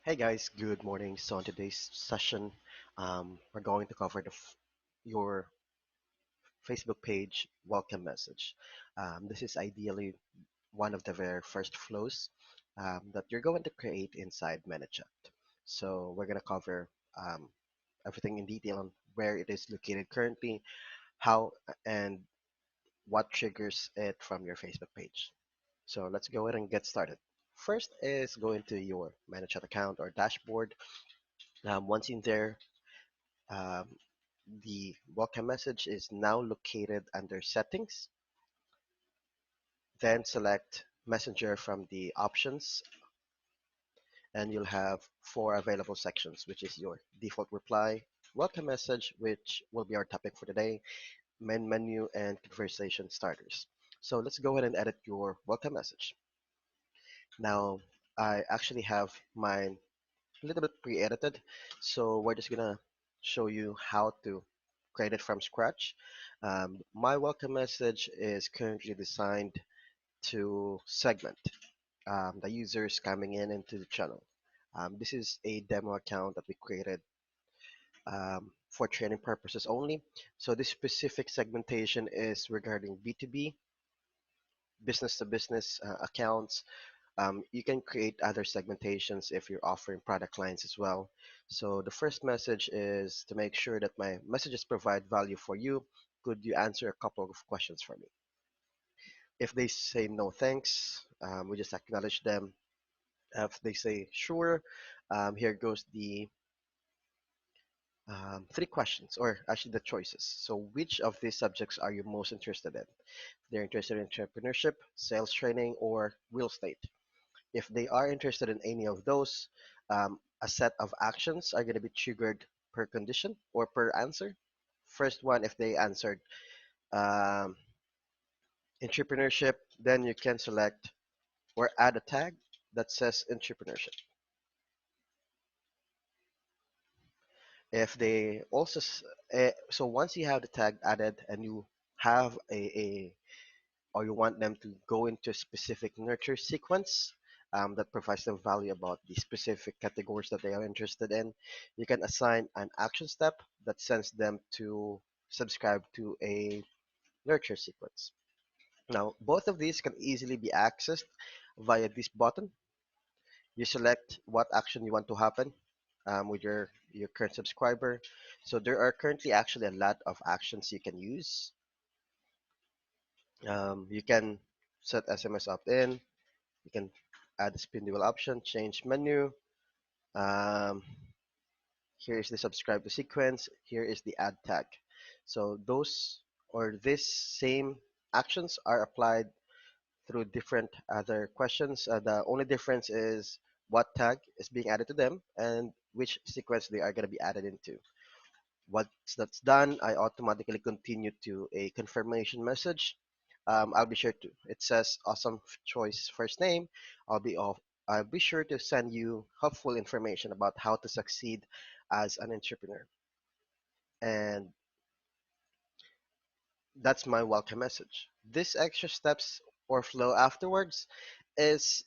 Hey guys, good morning. So on today's session, we're going to cover your Facebook page welcome message. This is ideally one of the very first flows that you're going to create inside ManyChat. So we're going to cover um, everything in detail on where it is located currently, how and what triggers it from your Facebook page. So let's go ahead and get started. First is go into your ManyChat account or dashboard. Once in there, Um, the welcome message is now located under settings. Then select messenger from the options and you'll have four available sections, which is your default reply, welcome message, which will be our topic for today, main menu, and conversation starters. So let's go ahead and edit your welcome message. Now, I actually have mine a little bit pre-edited, so we're just gonna show you how to create it from scratch. My welcome message is currently designed to segment the users coming in into the channel. This is a demo account that we created for training purposes only. So this specific segmentation is regarding B2B, business to business accounts. You can create other segmentations if you're offering product lines as well. So the first message is to make sure that my messages provide value for you. Could you answer a couple of questions for me? If they say no thanks, we just acknowledge them. If they say sure, here goes the three questions, or actually the choices. So which of these subjects are you most interested in? They're interested in entrepreneurship, sales training, or real estate. If they are interested in any of those, a set of actions are going to be triggered per condition or per answer. First one, if they answered um, entrepreneurship, then you can select or add a tag that says entrepreneurship. If they also, so once you have the tag added and you have or you want them to go into a specific nurture sequence that provides them value about the specific categories that they are interested in, you can assign an action step that sends them to subscribe to a nurture sequence. Now, both of these can easily be accessed via this button. You select what action you want to happen with your current subscriber. So there are currently actually a lot of actions you can use. You can set SMS opt-in. You can add the spin wheel option, change menu. Um, Here is the subscribe to sequence. Here is the add tag. So those or this same actions are applied through different other questions. The only difference is what tag is being added to them and which sequence they are going to be added into. Once that's done, I automatically continue to a confirmation message. I'll be sure to. It says awesome choice first name. I'll be off. I'll be sure to send you helpful information about how to succeed as an entrepreneur. And that's my welcome message. This extra steps or flow afterwards is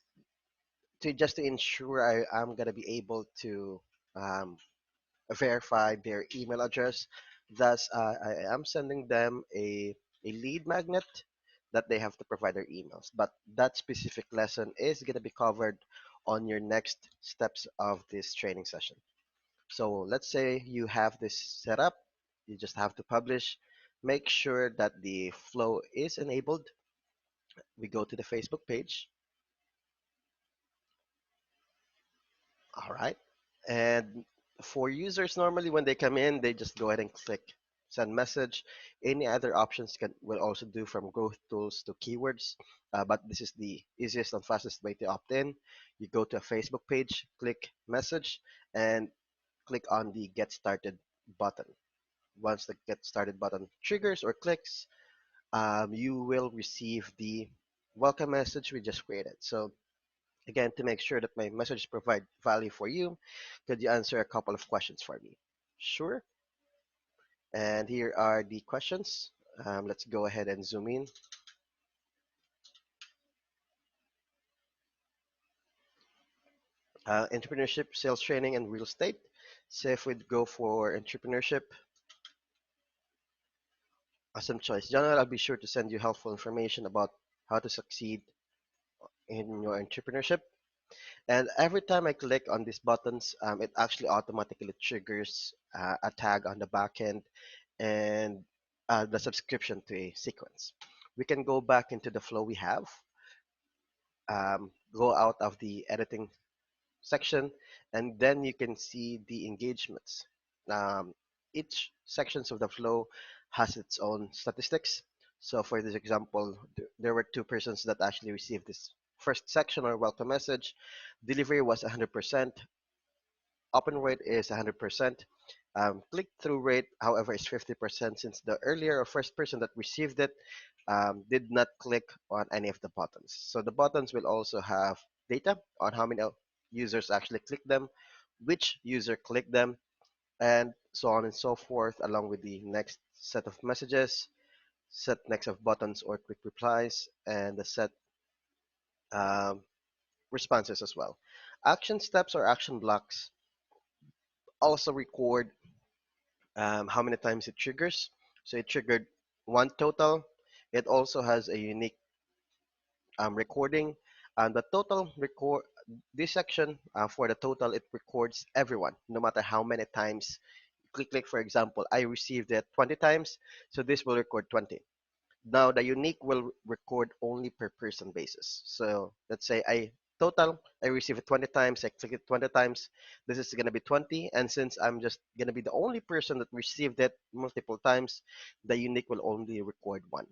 to just to ensure I'm gonna be able to um, verify their email address. Thus, I am sending them a lead magnet that they have to provide their emails. But that specific lesson is going to be covered on your next steps of this training session. So let's say you have this set up, you just have to publish. Make sure that the flow is enabled. We go to the Facebook page. All right. And for users, normally when they come in, they just go ahead and click send message. Any other options can will also do from growth tools to keywords. But this is the easiest and fastest way to opt in. You go to a Facebook page, click message, and click on the get started button. Once the get started button triggers or clicks, you will receive the welcome message we just created. So again, to make sure that my messages provide value for you, could you answer a couple of questions for me? Sure. And here are the questions. Let's go ahead and zoom in. entrepreneurship, sales training, and real estate. So if we'd go for entrepreneurship, awesome choice. General, I'll be sure to send you helpful information about how to succeed in your entrepreneurship. And every time I click on these buttons, it actually automatically triggers a tag on the back end and the subscription to a sequence. We can go back into the flow we have, go out of the editing section, and then you can see the engagements. Um, each sections of the flow has its own statistics. So for this example, there were two persons that actually received this first section or welcome message. Delivery was 100%. Open rate is 100%. Click-through rate, however, is 50% since the earlier or first person that received it did not click on any of the buttons. So the buttons will also have data on how many users actually click them, which user clicked them, and so on and so forth, along with the next set of messages, set next of buttons or quick replies, and the set um, responses as well. Action steps or action blocks also record how many times it triggers. So it triggered one total. It also has a unique recording. And the total record this section for the total, it records everyone, no matter how many times. Click, for example, I received it 20 times, so this will record 20. Now the unique will record only per person basis. So let's say I receive it 20 times, I click it 20 times. This is gonna be 20, and since I'm just gonna be the only person that received it multiple times, the unique will only record one.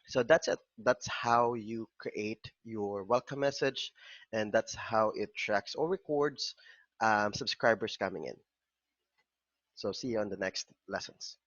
So that's it. That's how you create your welcome message, and that's how it tracks or records subscribers coming in. So see you on the next lessons.